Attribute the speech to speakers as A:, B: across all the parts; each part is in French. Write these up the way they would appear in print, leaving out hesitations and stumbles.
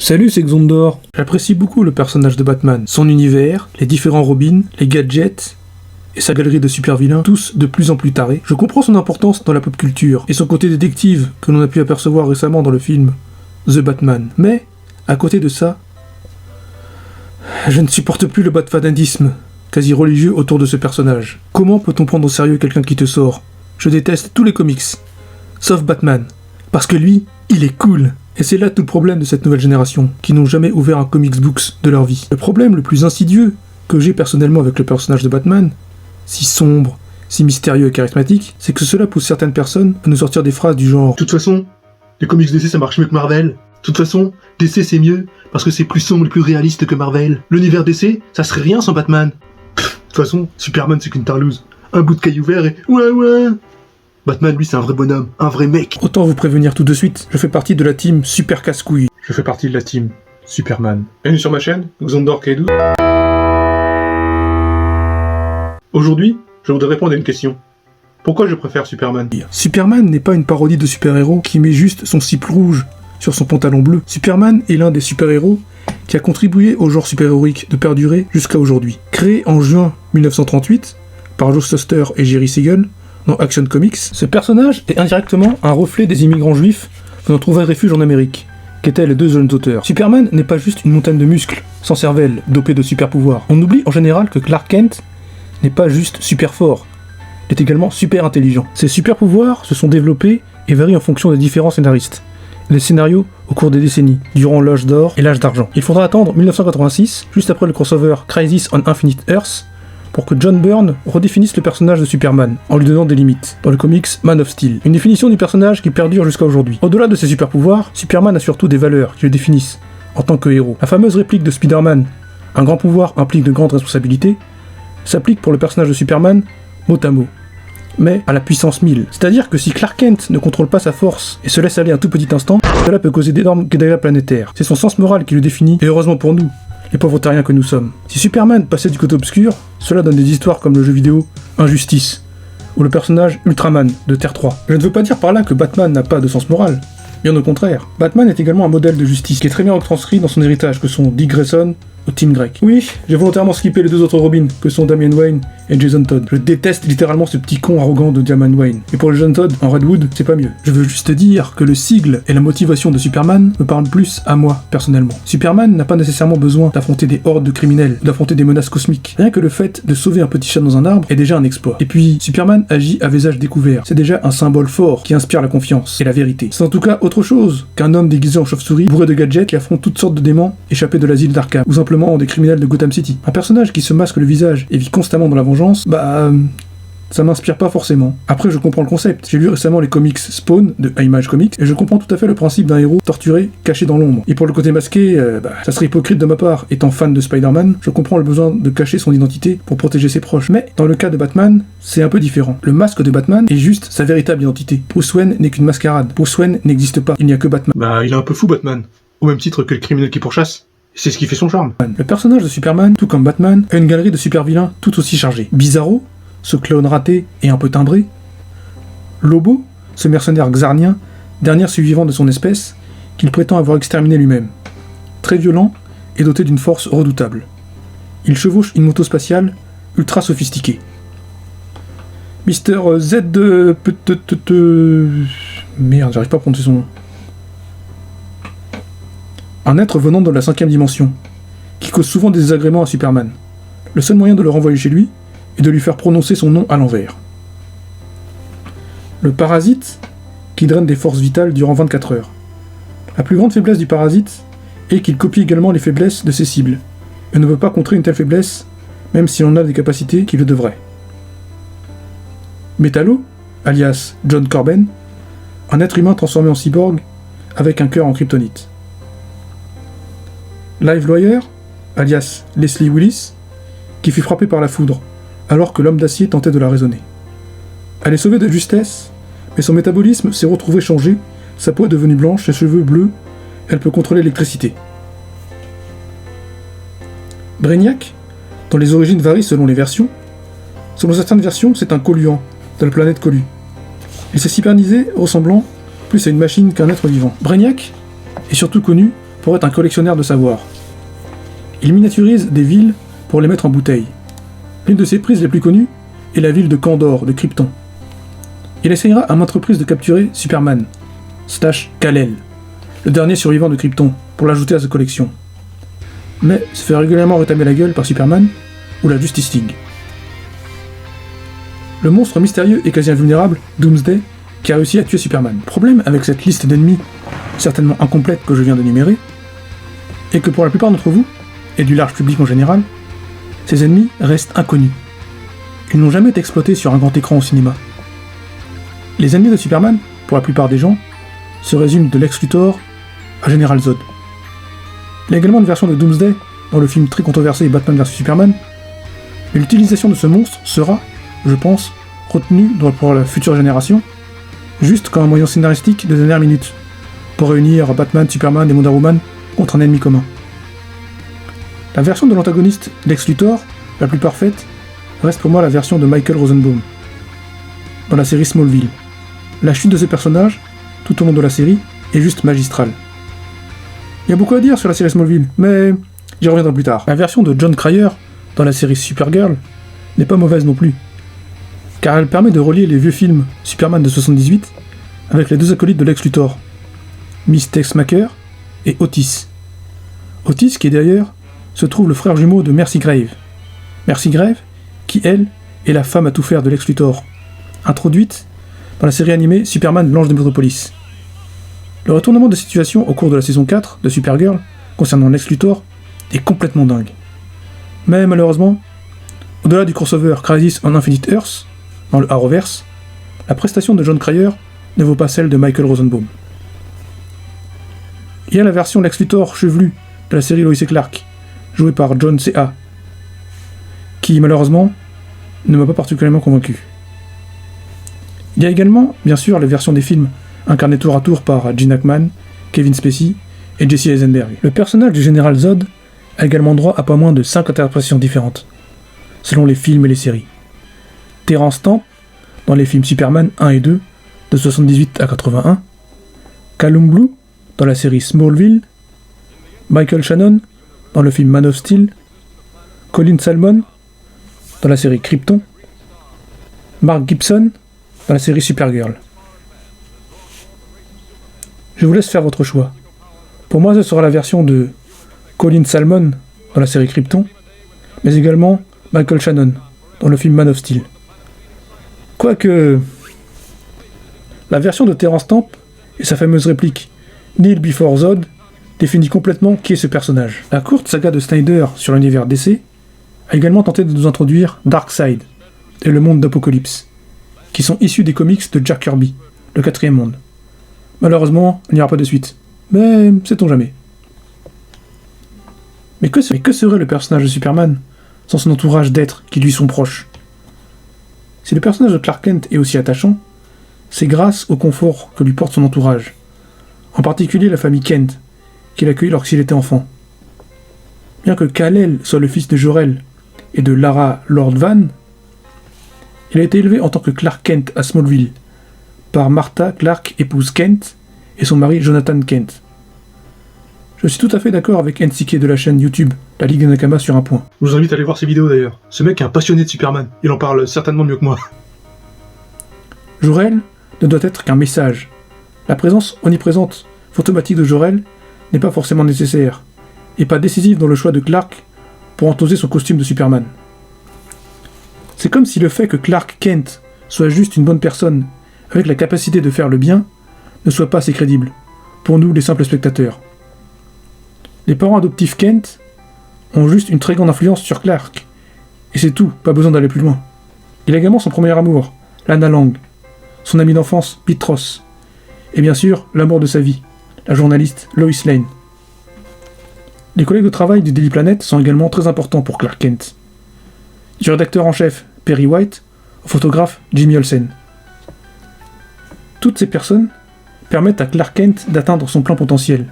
A: Salut, c'est Xondor. J'apprécie beaucoup le personnage de Batman, son univers, les différents Robins, les gadgets et sa galerie de super vilains, tous de plus en plus tarés. Je comprends son importance dans la pop culture et son côté détective que l'on a pu apercevoir récemment dans le film The Batman. Mais, à côté de ça, je ne supporte plus le batfadisme quasi religieux autour de ce personnage. Comment peut-on prendre au sérieux quelqu'un qui te sort? Je déteste tous les comics, sauf Batman, parce que lui, il est cool. Et c'est là tout le problème de cette nouvelle génération, qui n'ont jamais ouvert un comics books de leur vie. Le problème le plus insidieux que j'ai personnellement avec le personnage de Batman, si sombre, si mystérieux et charismatique, c'est que cela pousse certaines personnes à nous sortir des phrases du genre « De toute façon, les comics DC ça marche mieux que Marvel. De toute façon, DC c'est mieux, parce que c'est plus sombre et plus réaliste que Marvel. L'univers DC, ça serait rien sans Batman. De toute façon, Superman c'est qu'une tarlouse. Un bout de caillou vert et ouais. Batman, lui, c'est un vrai bonhomme, un vrai mec. » Autant vous prévenir tout de suite, je fais partie de la team Super Casse-Couille. Je fais partie de la team Superman. Bienvenue sur ma chaîne, Xondor Kaidou. Aujourd'hui, je voudrais répondre à une question. Pourquoi je préfère Superman? Superman n'est pas une parodie de super-héros qui met juste son cible rouge sur son pantalon bleu. Superman est l'un des super-héros qui a contribué au genre super-héroïque de perdurer jusqu'à aujourd'hui. Créé en juin 1938 par Joe Shuster et Jerry Siegel, dans Action Comics, ce personnage est indirectement un reflet des immigrants juifs venant trouver refuge en Amérique, qu'étaient les deux jeunes auteurs. Superman n'est pas juste une montagne de muscles, sans cervelle, dopée de super pouvoirs. On oublie en général que Clark Kent n'est pas juste super fort, il est également super intelligent. Ces super pouvoirs se sont développés et varient en fonction des différents scénaristes. Les scénarios au cours des décennies, durant l'âge d'or et l'âge d'argent. Il faudra attendre 1986, juste après le crossover Crisis on Infinite Earths, pour que John Byrne redéfinisse le personnage de Superman, en lui donnant des limites, dans le comics Man of Steel. Une définition du personnage qui perdure jusqu'à aujourd'hui. Au-delà de ses super pouvoirs, Superman a surtout des valeurs qui le définissent, en tant que héros. La fameuse réplique de Spider-Man, « Un grand pouvoir implique de grandes responsabilités », s'applique pour le personnage de Superman, mot à mot, mais à la puissance 1000. C'est-à-dire que si Clark Kent ne contrôle pas sa force et se laisse aller un tout petit instant, cela peut causer d'énormes dégâts planétaires. C'est son sens moral qui le définit, et heureusement pour nous, les pauvres terriens que nous sommes. Si Superman passait du côté obscur, cela donne des histoires comme le jeu vidéo Injustice, ou le personnage Ultraman de Terre 3. Je ne veux pas dire par là que Batman n'a pas de sens moral, bien au contraire. Batman est également un modèle de justice, qui est très bien retranscrit dans son héritage, que sont Dick Grayson ou Tim Drake. Oui, j'ai volontairement skippé les deux autres Robins, que sont Damian Wayne et Jason Todd. Je déteste littéralement ce petit con arrogant de Damian Wayne. Et pour le Jason Todd, en Redwood, c'est pas mieux. Je veux juste dire que le sigle et la motivation de Superman me parlent plus à moi, personnellement. Superman n'a pas nécessairement besoin d'affronter des hordes de criminels, d'affronter des menaces cosmiques. Rien que le fait de sauver un petit chat dans un arbre est déjà un exploit. Et puis, Superman agit à visage découvert. C'est déjà un symbole fort qui inspire la confiance et la vérité. C'est en tout cas autre chose qu'un homme déguisé en chauve-souris, bourré de gadgets qui affronte toutes sortes de démons échappés de l'asile d'Arkham, ou simplement des criminels de Gotham City. Un personnage qui se masque le visage et vit constamment dans la vengeance, ça m'inspire pas forcément. Après, je comprends le concept. J'ai lu récemment les comics Spawn de Image Comics et je comprends tout à fait le principe d'un héros torturé, caché dans l'ombre. Et pour le côté masqué, ça serait hypocrite de ma part. Étant fan de Spider-Man, je comprends le besoin de cacher son identité pour protéger ses proches. Mais dans le cas de Batman, c'est un peu différent. Le masque de Batman est juste sa véritable identité. Bruce Wayne n'est qu'une mascarade. Bruce Wayne n'existe pas. Il n'y a que Batman. Il est un peu fou Batman. Au même titre que le criminel qui pourchasse. C'est ce qui fait son charme. Le personnage de Superman, tout comme Batman, a une galerie de super vilains tout aussi chargée. Bizarro, ce clone raté et un peu timbré. Lobo, ce mercenaire xarnien, dernier survivant de son espèce, qu'il prétend avoir exterminé lui-même. Très violent et doté d'une force redoutable. Il chevauche une moto spatiale ultra sophistiquée. Mr. Z de... Merde, j'arrive pas à prononcer son nom. Un être venant de la 5ème dimension, qui cause souvent des désagréments à Superman. Le seul moyen de le renvoyer chez lui est de lui faire prononcer son nom à l'envers. Le parasite, qui draine des forces vitales durant 24 heures. La plus grande faiblesse du parasite est qu'il copie également les faiblesses de ses cibles, et ne peut pas contrer une telle faiblesse, même si l'on a des capacités qui le devraient. Metallo, alias John Corben, un être humain transformé en cyborg, avec un cœur en kryptonite. Live Lawyer, alias Leslie Willis, qui fut frappé par la foudre, alors que l'homme d'acier tentait de la raisonner. Elle est sauvée de justesse, mais son métabolisme s'est retrouvé changé, sa peau est devenue blanche, ses cheveux bleus, elle peut contrôler l'électricité. Brainiac, dont les origines varient selon les versions, selon certaines versions, c'est un colluant, de la planète Collu. Il s'est cybernisé, ressemblant plus à une machine qu'à un être vivant. Brainiac est surtout connu pour pour être un collectionneur de savoir. Il miniaturise des villes pour les mettre en bouteille. L'une de ses prises les plus connues est la ville de Kandor, de Krypton. Il essayera à maintes reprises de capturer Superman, / Kal-El, le dernier survivant de Krypton, pour l'ajouter à sa collection. Mais se fait régulièrement retamer la gueule par Superman ou la Justice League. Le monstre mystérieux et quasi invulnérable, Doomsday, qui a réussi à tuer Superman. Le problème avec cette liste d'ennemis, certainement incomplète que je viens d'énumérer, est que pour la plupart d'entre vous, et du large public en général, ces ennemis restent inconnus. Ils n'ont jamais été exploités sur un grand écran au cinéma. Les ennemis de Superman, pour la plupart des gens, se résument de Lex Luthor à General Zod. Il y a également une version de Doomsday dans le film très controversé Batman vs Superman, mais l'utilisation de ce monstre sera, je pense, retenue pour la future génération, juste comme un moyen scénaristique de dernière minute, pour réunir Batman, Superman et Wonder Woman contre un ennemi commun. La version de l'antagoniste Lex Luthor, la plus parfaite, reste pour moi la version de Michael Rosenbaum, dans la série Smallville. La chute de ce personnage, tout au long de la série, est juste magistrale. Il y a beaucoup à dire sur la série Smallville, mais j'y reviendrai plus tard. La version de Jon Cryer, dans la série Supergirl, n'est pas mauvaise non plus, car elle permet de relier les vieux films Superman de 78 avec les deux acolytes de Lex Luthor, Miss Teschmacher et Otis. Otis, qui d'ailleurs se trouve le frère jumeau de Mercy Grave. Mercy Grave, qui elle, est la femme à tout faire de Lex Luthor, introduite dans la série animée Superman L'Ange de Metropolis. Le retournement de situation au cours de la saison 4 de Supergirl, concernant Lex Luthor, est complètement dingue. Mais malheureusement, au-delà du crossover Crisis on Infinite Earths, dans le Arrowverse, la prestation de Jon Cryer ne vaut pas celle de Michael Rosenbaum. Il y a la version Lex Luthor chevelu de la série Lois et Clark, jouée par John C.A., qui malheureusement ne m'a pas particulièrement convaincu. Il y a également, bien sûr, les versions des films incarnées tour à tour par Gene Hackman, Kevin Spacey et Jesse Eisenberg. Le personnage du général Zod a également droit à pas moins de 5 interprétations différentes, selon les films et les séries. Terrence Stamp, dans les films Superman 1 et 2, de 78 à 81, Callum Blue, dans la série Smallville, Michael Shannon, dans le film Man of Steel, Colin Salmon, dans la série Krypton, Mark Gibson, dans la série Supergirl. Je vous laisse faire votre choix. Pour moi, ce sera la version de Colin Salmon, dans la série Krypton, mais également Michael Shannon, dans le film Man of Steel. Quoique, la version de Terrence Stamp et sa fameuse réplique « Kneel before Zod » définit complètement qui est ce personnage. La courte saga de Snyder sur l'univers DC a également tenté de nous introduire Darkseid et le monde d'Apocalypse, qui sont issus des comics de Jack Kirby, le 4e monde. Malheureusement, il n'y aura pas de suite, mais sait-on jamais. Mais que serait le personnage de Superman sans son entourage d'êtres qui lui sont proches? Si le personnage de Clark Kent est aussi attachant, c'est grâce au confort que lui porte son entourage, en particulier la famille Kent, qu'il accueillit lorsqu'il était enfant. Bien que Kal-El soit le fils de Jor-El et de Lara Lord Van, il a été élevé en tant que Clark Kent à Smallville, par Martha Clark, épouse Kent, et son mari Jonathan Kent. Je suis tout à fait d'accord avec NCK de la chaîne YouTube, la Ligue des Nakama, sur un point.
B: Je vous invite à aller voir ses vidéos d'ailleurs. Ce mec est un passionné de Superman, il en parle certainement mieux que moi.
A: Jor-El ne doit être qu'un message. La présence omniprésente, fantomatique de Jor-El n'est pas forcément nécessaire, et pas décisive dans le choix de Clark pour entoser son costume de Superman. C'est comme si le fait que Clark Kent soit juste une bonne personne, avec la capacité de faire le bien, ne soit pas assez crédible, pour nous les simples spectateurs. Les parents adoptifs Kent ont juste une très grande influence sur Clark, et c'est tout, pas besoin d'aller plus loin. Il a également son premier amour, Lana Lang, son ami d'enfance, Pete Ross, et bien sûr, l'amour de sa vie, la journaliste Lois Lane. Les collègues de travail du Daily Planet sont également très importants pour Clark Kent. Du rédacteur en chef, Perry White, au photographe Jimmy Olsen. Toutes ces personnes permettent à Clark Kent d'atteindre son plein potentiel,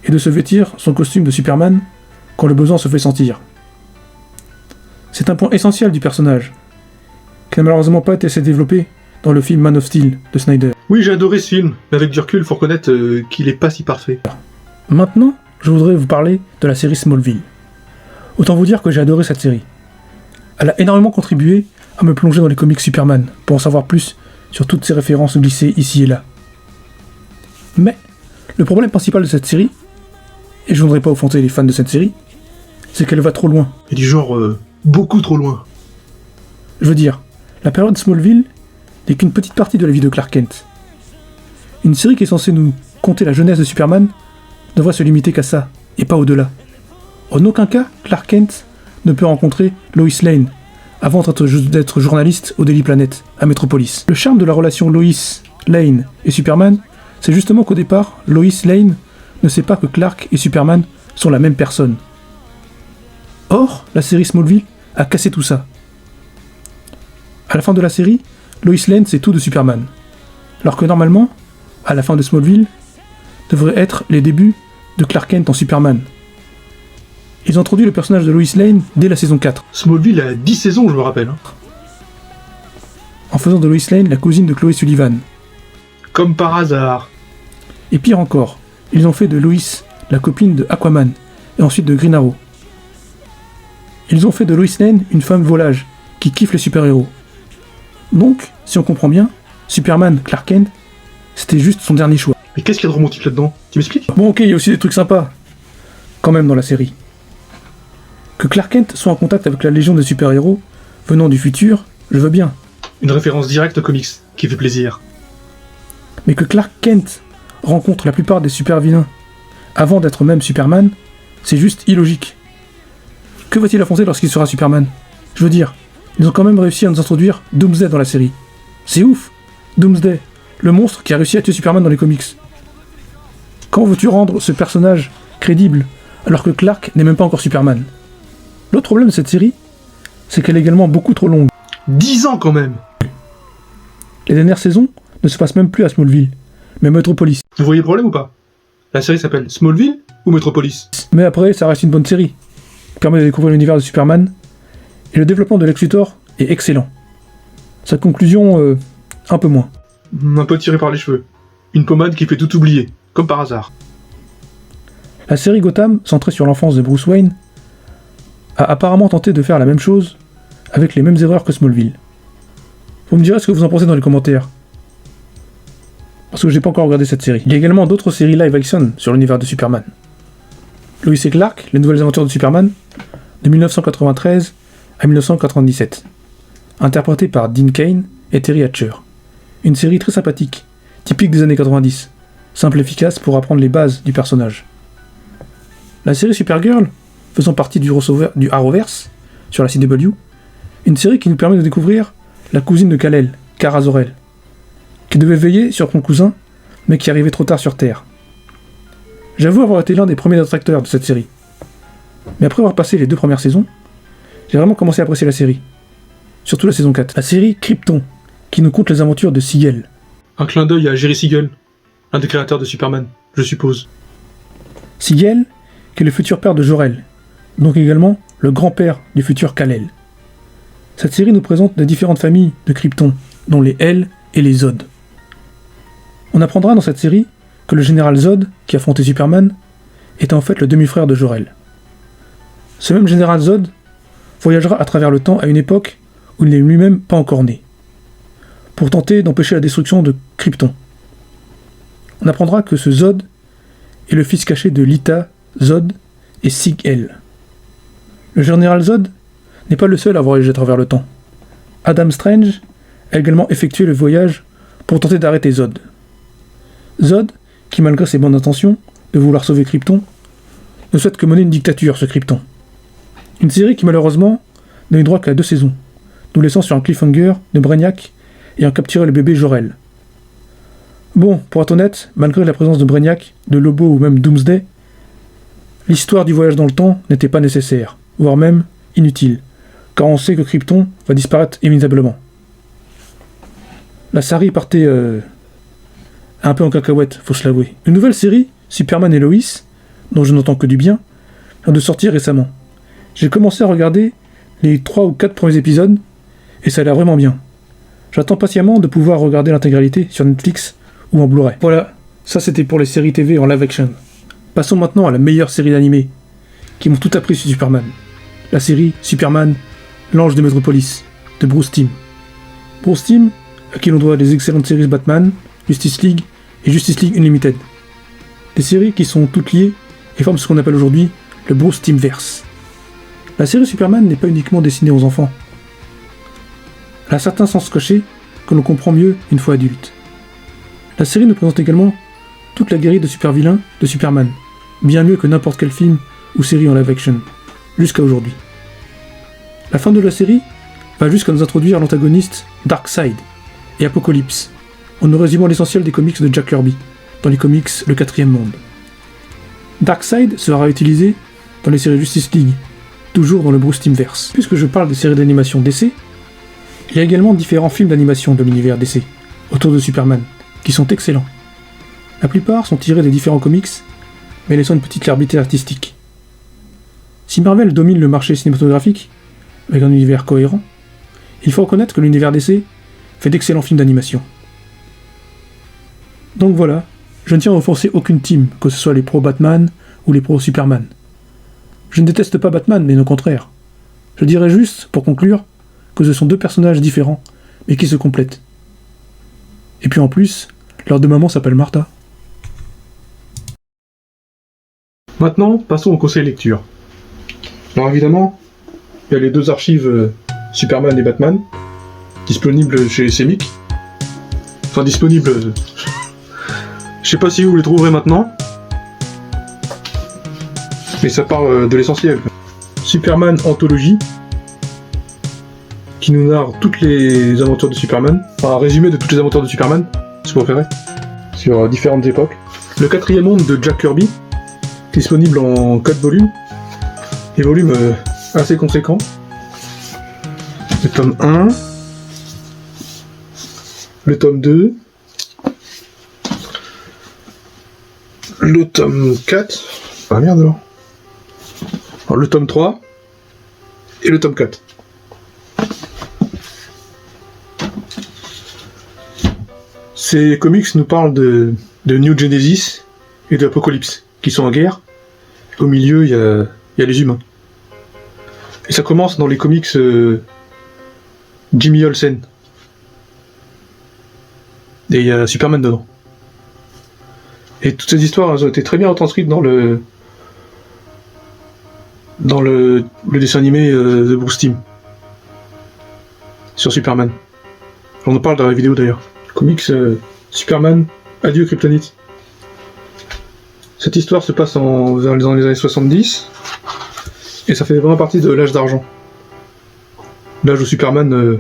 A: et de se vêtir son costume de Superman quand le besoin se fait sentir. C'est un point essentiel du personnage, qui n'a malheureusement pas été assez développé dans le film Man of Steel de Snyder.
B: Oui, j'ai adoré ce film, mais avec du recul, faut reconnaître qu'il est pas si parfait.
A: Maintenant, je voudrais vous parler de la série Smallville. Autant vous dire que j'ai adoré cette série. Elle a énormément contribué à me plonger dans les comics Superman, pour en savoir plus sur toutes ces références glissées ici et là. Mais, le problème principal de cette série, et je ne voudrais pas offenser les fans de cette série, c'est qu'elle va trop loin.
B: Et du genre, beaucoup trop loin.
A: Je veux dire, la période Smallville n'est qu'une petite partie de la vie de Clark Kent. Une série qui est censée nous conter la jeunesse de Superman devrait se limiter qu'à ça, et pas au-delà. En aucun cas, Clark Kent ne peut rencontrer Lois Lane, avant d'être journaliste au Daily Planet, à Metropolis. Le charme de la relation Lois Lane et Superman, c'est justement qu'au départ, Lois Lane ne sait pas que Clark et Superman sont la même personne. Or, la série Smallville a cassé tout ça. À la fin de la série, Lois Lane sait tout de Superman, alors que normalement, à la fin de Smallville, devraient être les débuts de Clark Kent en Superman. Ils ont introduit le personnage de Lois Lane dès la saison 4.
B: Smallville a 10 saisons, je me rappelle.
A: En faisant de Lois Lane la cousine de Chloé Sullivan.
B: Comme par hasard.
A: Et pire encore, ils ont fait de Lois la copine de Aquaman, et ensuite de Green Arrow. Ils ont fait de Lois Lane une femme volage, qui kiffe les super-héros. Donc, si on comprend bien, Superman Clark Kent, c'était juste son dernier choix.
B: Mais qu'est-ce qu'il y a de romantique là-dedans? Tu m'expliques?
A: Bon ok, il y a aussi des trucs sympas, quand même dans la série. Que Clark Kent soit en contact avec la légion des super-héros, venant du futur, je veux bien.
B: Une référence directe aux comics, qui fait plaisir.
A: Mais que Clark Kent rencontre la plupart des super-vilains avant d'être même Superman, c'est juste illogique. Que va-t-il affronter lorsqu'il sera Superman? Je veux dire, ils ont quand même réussi à nous introduire Doomsday dans la série. C'est ouf! Doomsday, le monstre qui a réussi à tuer Superman dans les comics. Comment veux-tu rendre ce personnage crédible alors que Clark n'est même pas encore Superman? L'autre problème de cette série, c'est qu'elle est également beaucoup trop longue.
B: 10 ans quand même!
A: Les dernières saisons ne se passent même plus à Smallville, mais Metropolis.
B: Vous voyez le problème ou pas? La série s'appelle Smallville ou Metropolis?
A: Mais après, ça reste une bonne série, qui permet de découvrir l'univers de Superman, et le développement de Lex Luthor est excellent. Sa conclusion, un peu moins.
B: Un peu tiré par les cheveux. Une pommade qui fait tout oublier, comme par hasard.
A: La série Gotham, centrée sur l'enfance de Bruce Wayne, a apparemment tenté de faire la même chose, avec les mêmes erreurs que Smallville. Vous me direz ce que vous en pensez dans les commentaires. Parce que j'ai pas encore regardé cette série. Il y a également d'autres séries live action sur l'univers de Superman. Lois et Clark, les nouvelles aventures de Superman, de 1993 à 1997. Interprétée par Dean Cain et Terry Hatcher. Une série très sympathique, typique des années 90, simple et efficace pour apprendre les bases du personnage. La série Supergirl, faisant partie du Arrowverse, sur la CW, une série qui nous permet de découvrir la cousine de Kal-El, Kara Zor-El, qui devait veiller sur son cousin, mais qui arrivait trop tard sur Terre. J'avoue avoir été l'un des premiers détracteurs de cette série. Mais après avoir passé les 2 premières saisons, j'ai vraiment commencé à apprécier la série. Surtout la saison 4. La série Krypton, qui nous conte les aventures de Siegel.
B: Un clin d'œil à Jerry Siegel, un des créateurs de Superman, je suppose.
A: Siegel, qui est le futur père de Jor-El, donc également le grand-père du futur Kal-El. Cette série nous présente les différentes familles de Krypton, dont les L et les Zod. On apprendra dans cette série que le général Zod, qui affrontait Superman, était en fait le demi-frère de Jor-El. Ce même général Zod voyagera à travers le temps à une époque où il n'est lui-même pas encore né, pour tenter d'empêcher la destruction de Krypton. On apprendra que ce Zod est le fils caché de Lita, Zod et Sig-El. Le général Zod n'est pas le seul à voyager à travers le temps. Adam Strange a également effectué le voyage pour tenter d'arrêter Zod. Zod, qui malgré ses bonnes intentions de vouloir sauver Krypton, ne souhaite que mener une dictature sur Krypton. Une série qui malheureusement n'a eu droit qu'à 2 saisons, nous laissant sur un cliffhanger de Brainiac ayant capturé le bébé Jor-El. Bon, pour être honnête, malgré la présence de Brainiac, de Lobo ou même Doomsday, l'histoire du voyage dans le temps n'était pas nécessaire, voire même inutile, car on sait que Krypton va disparaître inévitablement. La série partait un peu en cacahuète, faut se l'avouer. Une nouvelle série, Superman et Lois, dont je n'entends que du bien, vient de sortir récemment. J'ai commencé à regarder les 3 ou 4 premiers épisodes, et ça a l'air vraiment bien. J'attends patiemment de pouvoir regarder l'intégralité sur Netflix ou en Blu-ray. Voilà, ça c'était pour les séries TV en live action. Passons maintenant à la meilleure série d'animés, qui m'ont tout appris sur Superman. La série Superman, l'ange de Metropolis, de Bruce Timm. Bruce Timm, à qui l'on doit les excellentes séries Batman, Justice League et Justice League Unlimited. Des séries qui sont toutes liées et forment ce qu'on appelle aujourd'hui le Bruce Timmverse. La série Superman n'est pas uniquement destinée aux enfants. Elle a certains sens cachés que l'on comprend mieux une fois adulte. La série nous présente également toute la guérille de super-vilains de Superman, bien mieux que n'importe quel film ou série en live action, jusqu'à aujourd'hui. La fin de la série va jusqu'à nous introduire l'antagoniste Darkseid et Apocalypse, en nous résumant l'essentiel des comics de Jack Kirby, dans les comics Le Quatrième Monde. Darkseid sera utilisé dans les séries Justice League, toujours dans le Bruce Timmverse. Puisque je parle des séries d'animation DC, il y a également différents films d'animation de l'univers DC, autour de Superman, qui sont excellents. La plupart sont tirés des différents comics, mais laissant une petite liberté artistique. Si Marvel domine le marché cinématographique, avec un univers cohérent, il faut reconnaître que l'univers DC fait d'excellents films d'animation. Donc voilà, je ne tiens à offenser aucune team, que ce soit les pros Batman ou les pros Superman. Je ne déteste pas Batman, mais au contraire. Je dirais juste, pour conclure, que ce sont deux personnages différents, mais qui se complètent. Et puis en plus, leur deux mamans s'appellent Martha.
B: Maintenant, passons au conseil lecture. Alors évidemment, il y a les deux archives Superman et Batman, disponibles chez Semic. Enfin, disponibles... je sais pas si vous les trouverez maintenant. Mais ça part de l'essentiel. Superman Anthologie, qui nous narre toutes les aventures de Superman. Enfin, un résumé de toutes les aventures de Superman, si vous préférez, sur différentes époques. Le quatrième monde de Jack Kirby, disponible en 4 volumes. Des volumes assez conséquents. Le tome 1, le tome 2, le tome 4, ah merde alors. Alors, le tome 3 et le tome 4. Ces comics nous parlent de New Genesis et de Apocalypse, qui sont en guerre. Au milieu, il y a les humains. Et ça commence dans les comics Jimmy Olsen. Et il y a Superman dedans. Et toutes ces histoires, elles ont été très bien retranscrites dans le dessin animé de Bruce Timm sur Superman. On en parle dans la vidéo d'ailleurs. Comics Superman, Adieu Kryptonite. Cette histoire se passe dans les années 70 et ça fait vraiment partie de l'âge d'argent. L'âge où Superman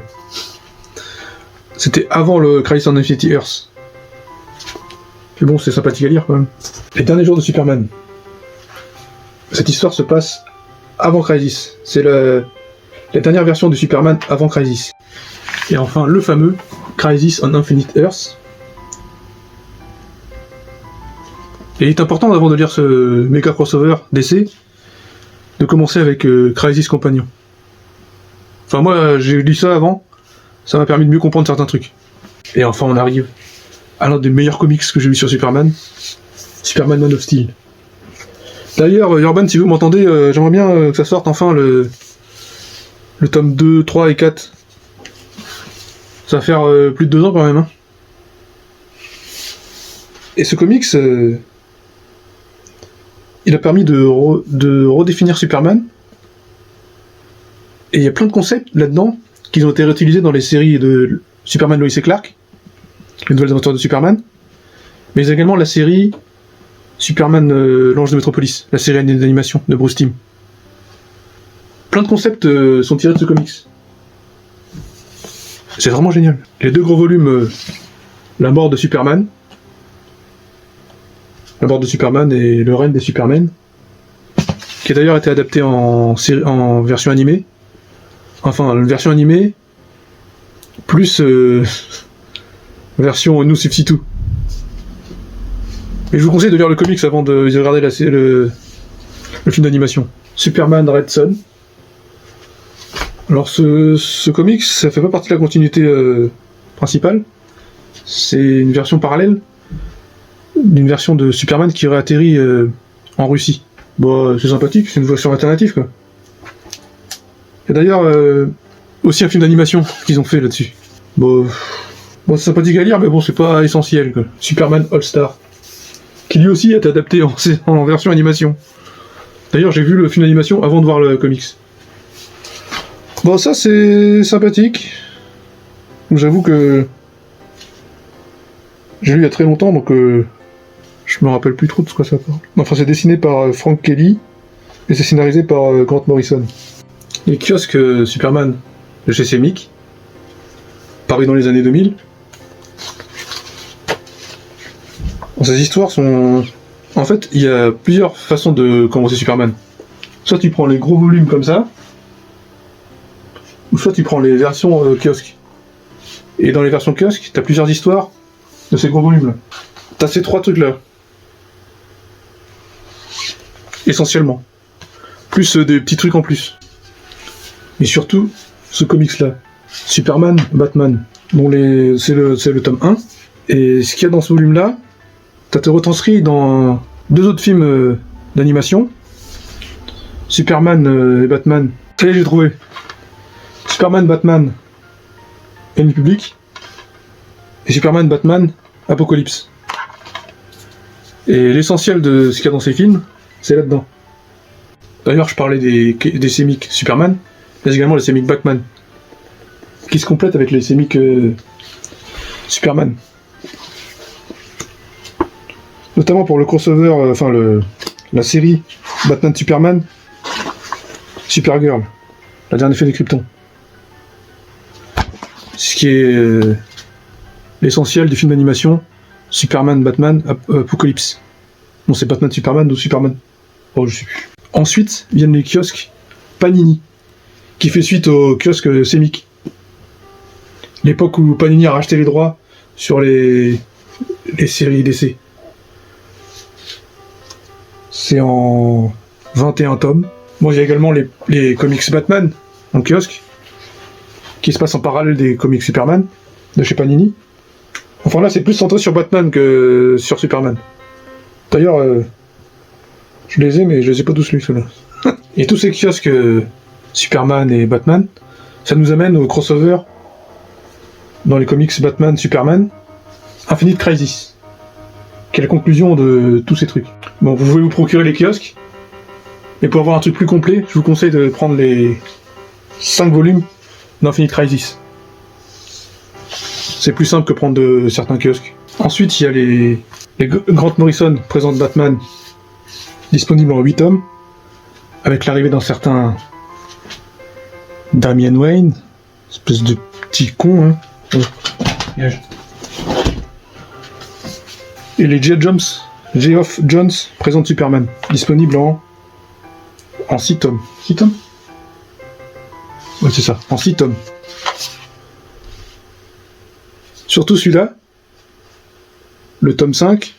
B: c'était avant le Crisis on Infinite Earths. Mais bon, c'est sympathique à lire quand même. Les derniers jours de Superman. Cette histoire se passe avant Crisis. C'est la dernière version de Superman avant Crisis. Et enfin, le fameux Crisis on Infinite Earths. Et il est important, avant de lire ce méga crossover DC, de commencer avec Crisis Companion. Enfin, moi, j'ai lu ça avant, ça m'a permis de mieux comprendre certains trucs. Et enfin, on arrive à l'un des meilleurs comics que j'ai lu sur Superman, Superman Man of Steel. D'ailleurs, Urban, si vous m'entendez, j'aimerais bien que ça sorte enfin le tome 2, 3 et 4. Ça va faire plus de 2 ans quand même. Hein. Et ce comics, il a permis de redéfinir Superman. Et il y a plein de concepts là-dedans qui ont été réutilisés dans les séries de Superman Lois et Clark, les nouvelles aventures de Superman, mais également la série Superman l'ange de Metropolis, la série d'animation de Bruce Timm. Plein de concepts sont tirés de ce comics. C'est vraiment génial. Les 2 gros volumes, La mort de Superman, La mort de Superman et Le règne des Supermen, qui a d'ailleurs été adapté en version animée. Enfin, une version animée, plus version New 52. Et je vous conseille de lire le comics avant de regarder le film d'animation. Superman Red Son. Alors ce comics, ça fait pas partie de la continuité principale. C'est une version parallèle d'une version de Superman qui aurait atterri en Russie. Bon, c'est sympathique, c'est une version alternative, quoi. Et d'ailleurs, aussi un film d'animation qu'ils ont fait là-dessus. Bon, c'est sympathique à lire, mais bon, c'est pas essentiel, quoi. Superman All-Star. Qui lui aussi est adapté en version animation. D'ailleurs, j'ai vu le film d'animation avant de voir le comics. Bon, ça, c'est sympathique. J'avoue que... j'ai lu il y a très longtemps, donc... je me rappelle plus trop de ce que ça parle. Enfin, c'est dessiné par Frank Kelly, et c'est scénarisé par Grant Morrison. Les kiosques Superman de chez Semic, paru dans les années 2000. Bon, ces histoires sont... En fait, il y a plusieurs façons de commencer Superman. Soit tu prends les gros volumes comme ça, ou soit tu prends les versions kiosques. Et dans les versions kiosques, t'as plusieurs histoires de ces gros volumes-là. T'as ces trois trucs-là. Essentiellement. Plus des petits trucs en plus. Mais surtout, ce comics-là. Superman, Batman. Dont c'est le tome 1. Et ce qu'il y a dans ce volume-là, t'as été retranscrit dans deux autres films d'animation. Superman et Batman. Ça y est, j'ai trouvé. Superman, Batman, Ennemi public. Et Superman, Batman, Apocalypse. Et l'essentiel de ce qu'il y a dans ces films, c'est là-dedans. D'ailleurs, je parlais des Semic Superman, mais également les Semic Batman, qui se complètent avec les Semic Superman. Notamment pour le crossover, la série Batman Superman, Supergirl, la dernière fée des Krypton. Ce qui est l'essentiel du film d'animation Superman, Batman, Apocalypse. Non, c'est Batman, Superman ou Superman. Oh, je sais plus. Ensuite viennent les kiosques Panini, qui fait suite aux kiosques Semic. L'époque où Panini a racheté les droits sur les séries DC. C'est en 21 tomes. Bon, il y a également les comics Batman en kiosque, qui se passent en parallèle des comics Superman de chez Panini. Enfin là, c'est plus centré sur Batman que sur Superman. D'ailleurs, je les ai, mais je les ai pas tous lus, ceux-là. Et tous ces kiosques Superman et Batman, ça nous amène au crossover dans les comics Batman, Superman, Infinite Crisis, qui est la conclusion de tous ces trucs. Bon, vous pouvez vous procurer les kiosques, et pour avoir un truc plus complet, je vous conseille de prendre les 5 volumes d'Infinite Crisis. C'est plus simple que prendre certains kiosques. Ensuite, il y a les Grant Morrison présente Batman, disponible en 8 tomes, avec l'arrivée d'un certain Damian Wayne, espèce de petit con, hein. Et les Geoff Jones présente Superman, disponible en 6 tomes. 6 tomes ? Ouais, c'est ça, en 6 tomes. Surtout celui-là, le tome 5,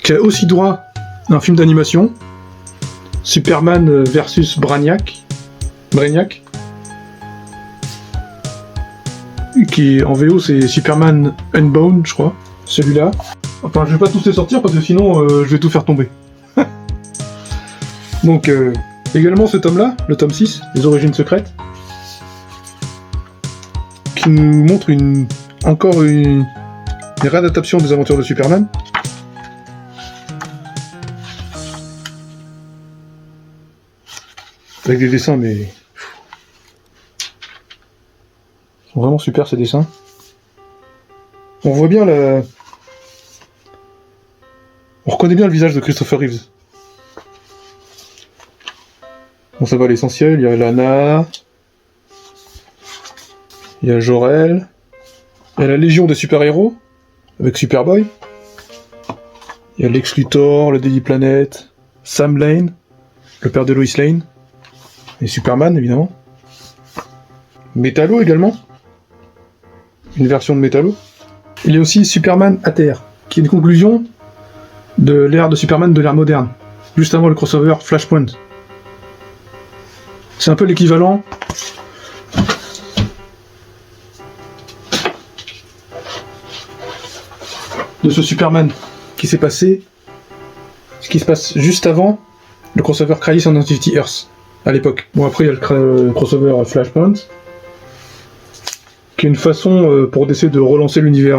B: qui a aussi droit à un film d'animation, Superman versus Brainiac, qui en VO c'est Superman Unbound, je crois, celui-là. Enfin, je vais pas tous les sortir parce que sinon je vais tout faire tomber. Donc, également ce tome-là, le tome 6, Les Origines Secrètes, qui nous montre encore une réadaptation des aventures de Superman. Avec des dessins, mais... ils sont vraiment super ces dessins. On voit bien on reconnaît bien le visage de Christopher Reeves. Bon, ça va à l'essentiel, il y a Lana, il y a Jor-El, il y a la Légion des super-héros, avec Superboy, il y a Lex Luthor, le Daily Planet, Sam Lane, le père de Lois Lane, et Superman, évidemment. Metallo également, une version de Metallo. Il y a aussi Superman à Terre, qui est une conclusion de l'ère de Superman de l'ère moderne, juste avant le crossover Flashpoint. C'est un peu l'équivalent de ce Superman qui s'est passé ce qui se passe juste avant le crossover Crisis on Infinity Earths, à l'époque. Bon, après, il y a le crossover Flashpoint, qui est une façon pour DC de relancer l'univers,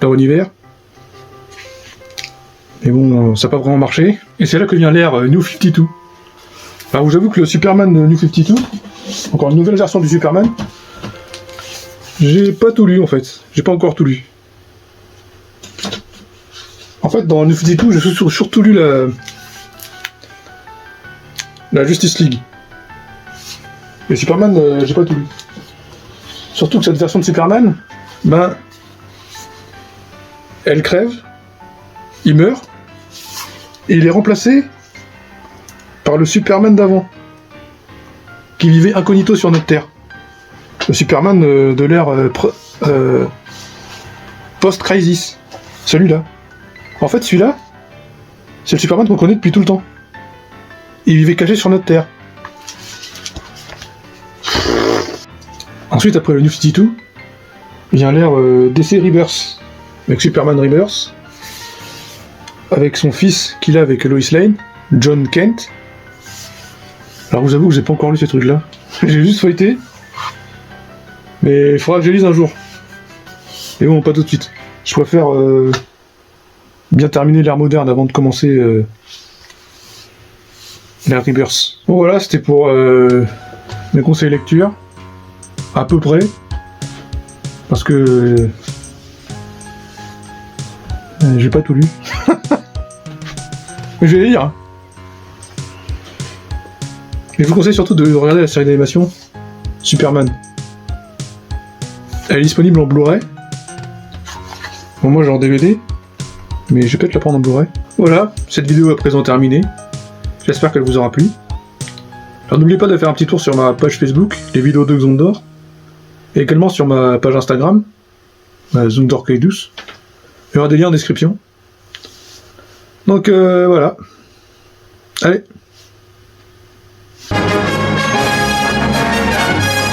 B: leur univers. Mais bon, ça n'a pas vraiment marché. Et c'est là que vient l'ère New 52. Alors, vous avoue que le Superman New 52, encore une nouvelle version du Superman, j'ai pas tout lu en fait. J'ai pas encore tout lu. En fait, dans New 52, j'ai surtout lu la Justice League. Et Superman, j'ai pas tout lu. Surtout que cette version de Superman, ben, elle crève, il meurt, et il est remplacé par le Superman d'avant, qui vivait incognito sur notre Terre. Le Superman de l'ère post-Crisis. Celui-là. En fait, celui-là, c'est le Superman qu'on connaît depuis tout le temps. Il vivait caché sur notre Terre. Ensuite, après le New 52, vient l'ère DC Rebirth, avec Superman Rebirth, avec son fils qu'il a avec Lois Lane, John Kent. Alors, vous avoue que j'ai pas encore lu ces trucs-là. J'ai juste feuilleté. Mais il faudra que je lise un jour. Mais bon, pas tout de suite. Je préfère bien terminer l'ère moderne avant de commencer l'ère Rebirth. Bon voilà, c'était pour mes conseils lecture. À peu près. Parce que j'ai pas tout lu. Mais je vais les lire. Hein. Et je vous conseille surtout de regarder la série d'animation Superman. Elle est disponible en Blu-ray. Bon, moi j'ai en DVD, mais je vais peut-être la prendre en Blu-ray. Voilà, cette vidéo est à présent terminée. J'espère qu'elle vous aura plu. Alors n'oubliez pas de faire un petit tour sur ma page Facebook, les vidéos de Xondor, et également sur ma page Instagram, Xondor K12. Il y aura des liens en description. Donc voilà. Allez.